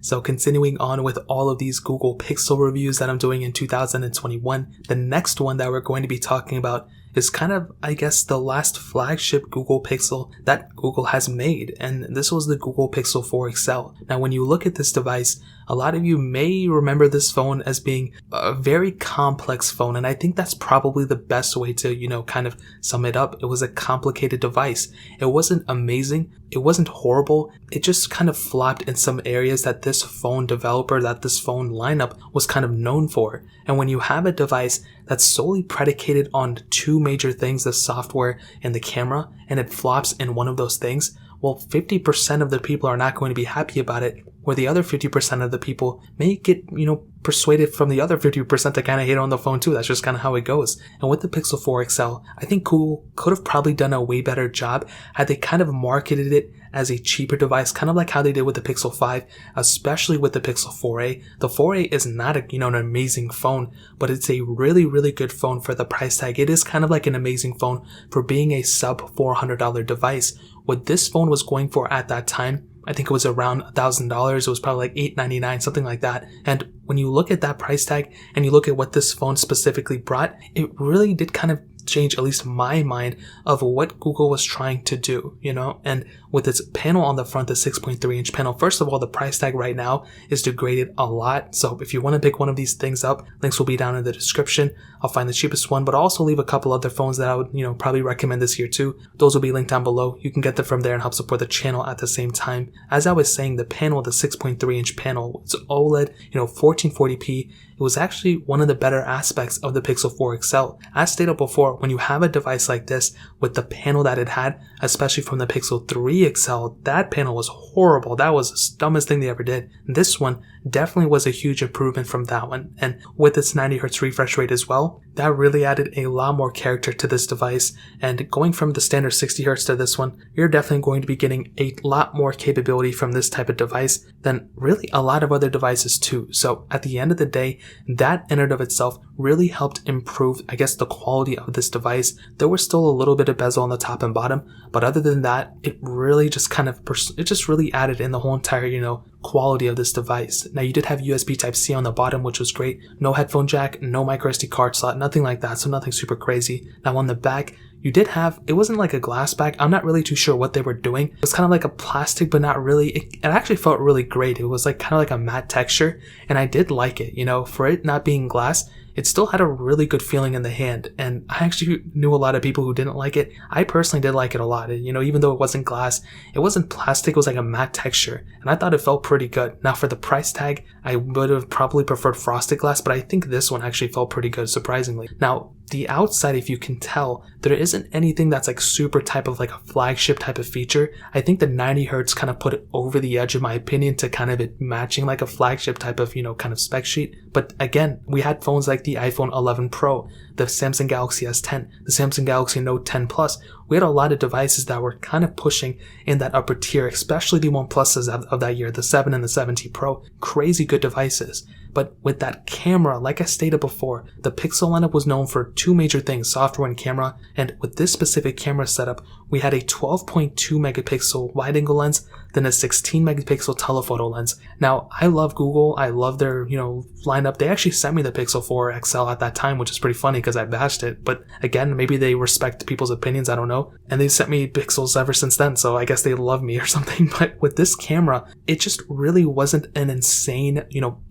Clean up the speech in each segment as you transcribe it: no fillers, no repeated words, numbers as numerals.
So continuing on with all of these Google Pixel reviews that I'm doing in 2021, the next one that we're going to be talking about is kind of, I guess, the last flagship Google Pixel that Google has made, and this was the Google Pixel 4 XL. Now, when you look at this device, a lot of you may remember this phone as being a very complex phone, and I think that's probably the best way to, kind of sum it up. It was a complicated device. It wasn't amazing. It wasn't horrible. It just kind of flopped in some areas that this phone developer, that this phone lineup was kind of known for. And when you have a device that's solely predicated on two major things, the software and the camera, and it flops in one of those things, well, 50% of the people are not going to be happy about it, where the other 50% of the people may get, persuaded from the other 50% to kind of hate on the phone too. That's just kind of how it goes. And with the Pixel 4 XL, I think Google could have probably done a way better job had they kind of marketed it as a cheaper device, kind of like how they did with the Pixel 5, especially with the Pixel 4a. The 4a is not an amazing phone, but it's a really, really good phone for the price tag. It is kind of like an amazing phone for being a sub $400 device. What this phone was going for at that time, I think it was around $1,000. It was probably like $899, something like that. And when you look at that price tag and you look at what this phone specifically brought, it really did kind of change at least my mind of what Google was trying to do, and with its panel on the front, the 6.3 inch panel, first of all, the price tag right now is degraded a lot. So if you want to pick one of these things up, links will be down in the description. I'll find the cheapest one, but I'll also leave a couple other phones that I would, probably recommend this year too. Those will be linked down below. You can get them from there and help support the channel at the same time. As I was saying, the panel, the 6.3 inch panel, it's OLED, 1440p. It was actually one of the better aspects of the Pixel 4 XL. As stated before, when you have a device like this with the panel that it had, especially from the Pixel 3 XL, that panel was horrible. That was the dumbest thing they ever did. This one definitely was a huge improvement from that one. And with its 90Hz refresh rate as well, that really added a lot more character to this device. And going from the standard 60Hz to this one, you're definitely going to be getting a lot more capability from this type of device than really a lot of other devices too. So at the end of the day, that in and of itself really helped improve, I guess, the quality of this device. There was still a little bit of bezel on the top and bottom, but other than that, it really just really added in the whole entire, quality of this device. Now, you did have USB Type-C on the bottom, which was great. No headphone jack, no micro SD card slot, nothing like that, so nothing super crazy. Now on the back, you did have, it wasn't like a glass back. I'm not really too sure what they were doing. It was kind of like a plastic, but not really. It actually felt really great. It was like kind of like a matte texture, and I did like it. For it not being glass, it still had a really good feeling in the hand, and I actually knew a lot of people who didn't like it. I personally did like it a lot. Even though it wasn't glass, it wasn't plastic, it was like a matte texture, and I thought it felt pretty good. Now for the price tag, I would have probably preferred frosted glass, but I think this one actually felt pretty good, surprisingly. Now, the outside, if you can tell, there isn't anything that's like super type of like a flagship type of feature. I think the 90Hz kind of put it over the edge, in my opinion, to kind of it matching like a flagship type of, kind of spec sheet. But again, we had phones like the iPhone 11 Pro, the Samsung Galaxy S10, the Samsung Galaxy Note 10 Plus. We had a lot of devices that were kind of pushing in that upper tier, especially the OnePluses of that year, the 7 and the 7T Pro. Crazy good devices. But with that camera, like I stated before, the Pixel lineup was known for two major things, software and camera. And with this specific camera setup, we had a 12.2 megapixel wide angle lens, then a 16 megapixel telephoto lens. Now, I love Google. I love their, lineup. They actually sent me the Pixel 4 XL at that time, which is pretty funny because I bashed it. But again, maybe they respect people's opinions. I don't know. And they sent me Pixels ever since then. So I guess they love me or something. But with this camera, it just really wasn't an insane,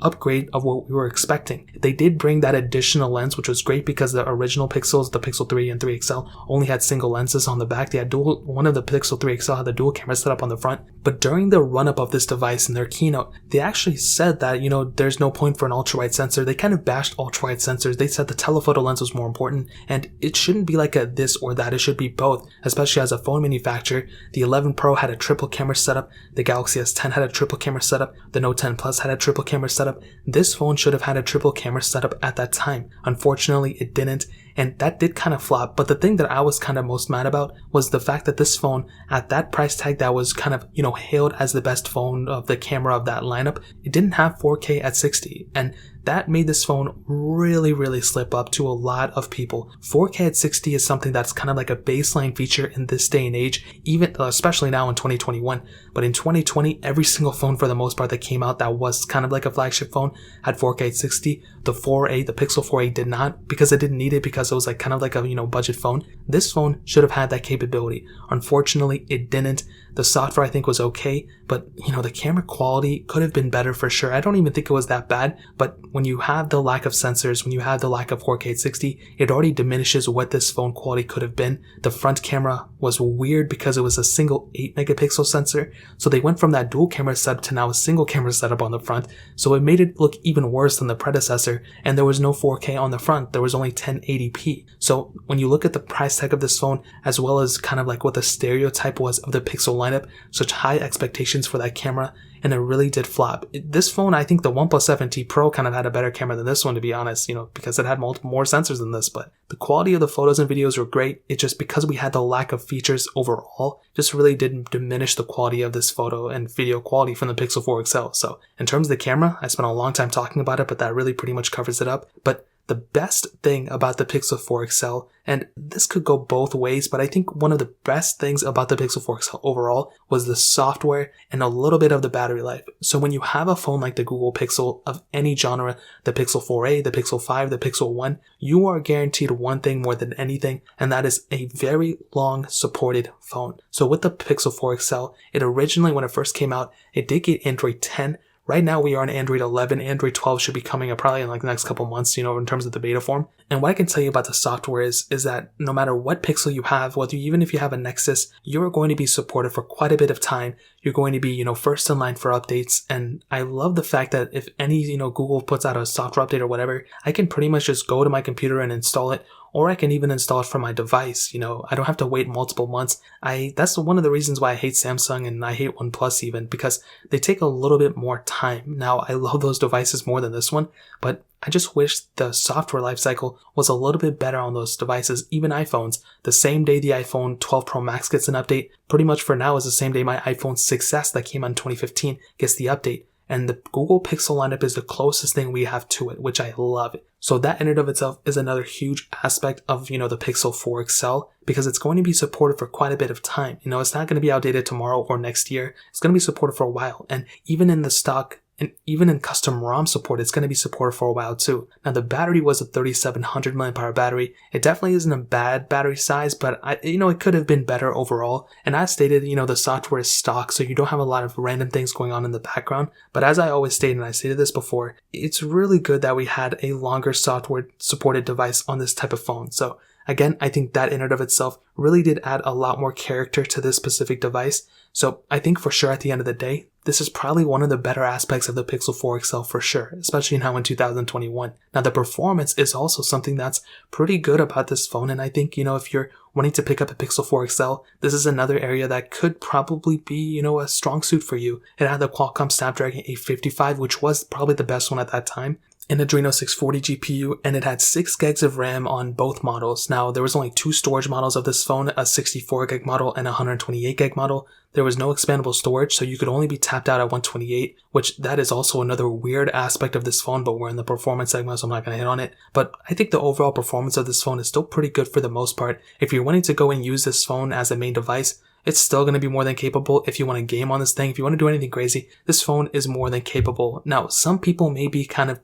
upgrade of what we were expecting. They did bring that additional lens, which was great because the original Pixels, the Pixel 3 and 3 XL, only had single lenses on the back. They had one of the Pixel 3 XL had the dual camera set up on the front. But during the run-up of this device in their keynote, they actually said that, there's no point for an ultra-wide sensor. They kind of bashed ultra-wide sensors. They said the telephoto lens was more important, and it shouldn't be like a this or that. It should be both, especially as a phone manufacturer. The 11 Pro had a triple camera setup. The Galaxy S10 had a triple camera setup. The Note 10 Plus had a triple camera setup. This phone should have had a triple camera setup at that time. Unfortunately, it didn't, and that did kind of flop. But the thing that I was kind of most mad about was the fact that this phone, at that price tag that was kind of, hailed as the best phone of the camera of that lineup, it didn't have 4K at 60. And that made this phone really slip up to a lot of people. 4K at 60 is something that's kind of like a baseline feature in this day and age, even especially now in 2021. But in 2020, every single phone for the most part that came out that was kind of like a flagship phone had 4K at 60. The Pixel 4a did not, because it didn't need it, because it was like kind of like a budget phone. This phone should have had that capability. Unfortunately, it didn't. The software I think was okay, but the camera quality could have been better for sure. I don't even think it was that bad, but when you have the lack of sensors, when you have the lack of 4K at 60, it already diminishes what this phone quality could have been. The front camera was weird because it was a single 8 megapixel sensor, so they went from that dual camera setup to now a single camera setup on the front, so it made it look even worse than the predecessor, and there was no 4K on the front, there was only 1080p. So when you look at the price tag of this phone, as well as kind of like what the stereotype was of the Pixel lineup, such high expectations for that camera, and it really did flop. This phone, I think the OnePlus 7T Pro kind of had a better camera than this one, to be honest, because it had multiple more sensors than this, but the quality of the photos and videos were great. It just, because we had the lack of features overall, just really didn't diminish the quality of this photo and video quality from the Pixel 4 XL. So in terms of the camera, I spent a long time talking about it, but that really pretty much covers it up. But the best thing about the Pixel 4 XL, and this could go both ways, but I think one of the best things about the Pixel 4 XL overall was the software and a little bit of the battery life. So when you have a phone like the Google Pixel of any genre, the Pixel 4a, the Pixel 5, the Pixel 1, you are guaranteed one thing more than anything, and that is a very long supported phone. So with the Pixel 4 XL, it originally, when it first came out, it did get Android 10. Right now we are on Android 11. Android 12 should be coming up probably in like the next couple months, in terms of the beta form. And what I can tell you about the software is that no matter what Pixel you have, even if you have a Nexus, you're going to be supported for quite a bit of time. You're going to be, first in line for updates. And I love the fact that if any, Google puts out a software update or whatever, I can pretty much just go to my computer and install it. Or I can even install it from my device. I don't have to wait multiple months. That's one of the reasons why I hate Samsung and I hate OnePlus even, because they take a little bit more time. Now, I love those devices more than this one, but I just wish the software lifecycle was a little bit better on those devices, even iPhones. The same day the iPhone 12 Pro Max gets an update, pretty much for now is the same day my iPhone 6S that came out in 2015 gets the update. And the Google Pixel lineup is the closest thing we have to it, which I love. So that in and of itself is another huge aspect of, the Pixel 4 XL, because it's going to be supported for quite a bit of time. It's not going to be outdated tomorrow or next year. It's going to be supported for a while. And even in the stock, and even in custom ROM support, it's going to be supported for a while too. Now the battery was a 3700 mAh battery. It definitely isn't a bad battery size, but it could have been better overall. And as stated, the software is stock, so you don't have a lot of random things going on in the background. But as I always state, and I stated this before, it's really good that we had a longer software supported device on this type of phone. So again, I think that in and of itself really did add a lot more character to this specific device. So I think for sure at the end of the day, this is probably one of the better aspects of the Pixel 4 XL for sure, especially now in 2021. Now the performance is also something that's pretty good about this phone, and I think, if you're wanting to pick up a Pixel 4 XL, this is another area that could probably be, a strong suit for you. It had the Qualcomm Snapdragon 855, which was probably the best one at that time, an Adreno 640 GPU, and it had 6 gigs of RAM on both models. Now, there was only 2 storage models of this phone, a 64 gig model and a 128 gig model. There was no expandable storage, so you could only be tapped out at 128, which that is also another weird aspect of this phone, but we're in the performance segment, so I'm not going to hit on it. But I think the overall performance of this phone is still pretty good for the most part. If you're wanting to go and use this phone as a main device, it's still going to be more than capable. If you want to game on this thing, if you want to do anything crazy, this phone is more than capable. Now, some people may be kind of,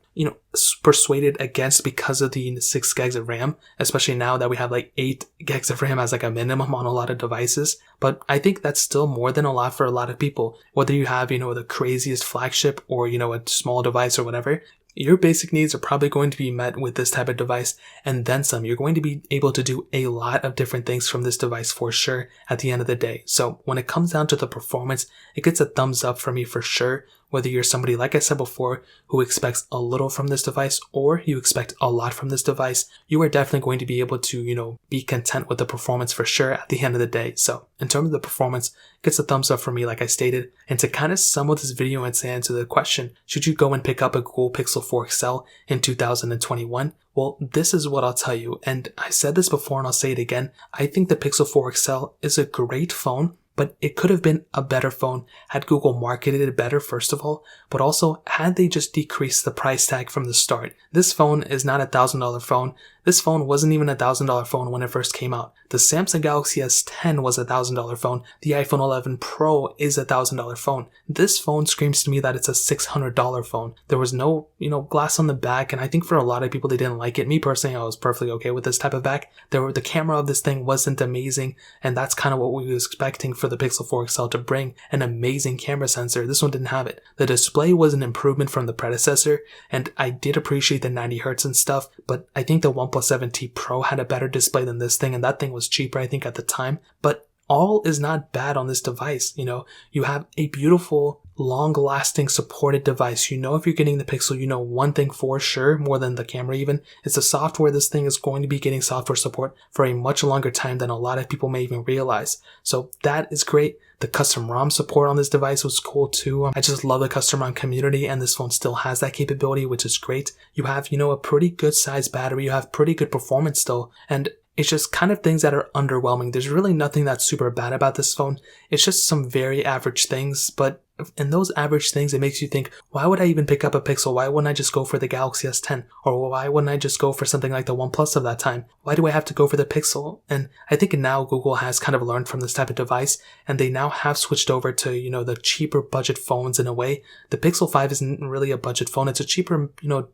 persuaded against because of the 6 gigs of RAM, especially now that we have like 8 gigs of RAM as like a minimum on a lot of devices. But I think that's still more than a lot for a lot of people. Whether you have, the craziest flagship or, a small device or whatever, your basic needs are probably going to be met with this type of device and then some. You're going to be able to do a lot of different things from this device for sure at the end of the day. So when it comes down to the performance, it gets a thumbs up for me for sure. Whether you're somebody, like I said before, who expects a little from this device or you expect a lot from this device, you are definitely going to be able to, be content with the performance for sure at the end of the day. So in terms of the performance, it gets a thumbs up for me, like I stated. And to kind of sum up this video and to answer the question, should you go and pick up a Google Pixel 4 XL in 2021? Well, this is what I'll tell you. And I said this before and I'll say it again. I think the Pixel 4 XL is a great phone, but it could have been a better phone had Google marketed it better, first of all, but also had they just decreased the price tag from the start. This phone is not $1,000 phone. This phone wasn't even $1,000 phone when it first came out. The Samsung Galaxy S10 was $1,000 phone. The iPhone 11 Pro is $1,000 phone. This phone screams to me that it's a $600 phone. There was no, glass on the back, and I think for a lot of people they didn't like it. Me personally, I was perfectly okay with this type of back. The camera of this thing wasn't amazing, and that's kind of what we were expecting for the Pixel 4 XL to bring, an amazing camera sensor. This one didn't have it. The display was an improvement from the predecessor, and I did appreciate the 90 Hz and stuff, but I think the OnePlus 7T Pro had a better display than this thing, and that thing was cheaper, I think, at the time. But all is not bad on this device. You have a beautiful, long-lasting supported device. If you're getting the Pixel, one thing for sure, more than the camera even, it's the software. This thing is going to be getting software support for a much longer time than a lot of people may even realize. So that is great. The custom ROM support on this device was cool too. I just love the custom ROM community, and this phone still has that capability, which is great. You have, a pretty good sized battery. You have pretty good performance still, and it's just kind of things that are underwhelming. There's really nothing that's super bad about this phone. It's just some very average things, but in those average things, it makes you think, why would I even pick up a Pixel? Why wouldn't I just go for the Galaxy S10? Or why wouldn't I just go for something like the OnePlus of that time? Why do I have to go for the Pixel? And I think now Google has kind of learned from this type of device, and they now have switched over to, the cheaper budget phones in a way. The Pixel 5 isn't really a budget phone. It's a cheaper,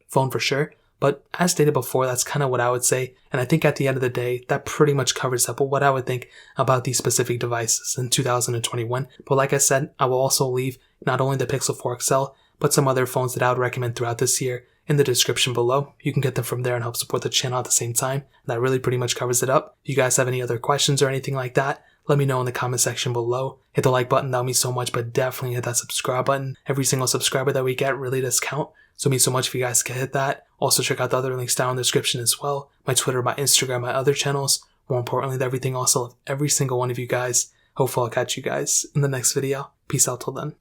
phone for sure. But as stated before, that's kind of what I would say. And I think at the end of the day, that pretty much covers up what I would think about these specific devices in 2021. But like I said, I will also leave not only the Pixel 4 XL, but some other phones that I would recommend throughout this year in the description below. You can get them from there and help support the channel at the same time. That really pretty much covers it up. If you guys have any other questions or anything like that, let me know in the comment section below. Hit the like button, that would mean so much, but definitely hit that subscribe button. Every single subscriber that we get really does count. So it means so much if you guys can hit that. Also check out the other links down in the description as well. My Twitter, my Instagram, my other channels. More importantly than everything, also every single one of you guys. Hopefully I'll catch you guys in the next video. Peace out till then.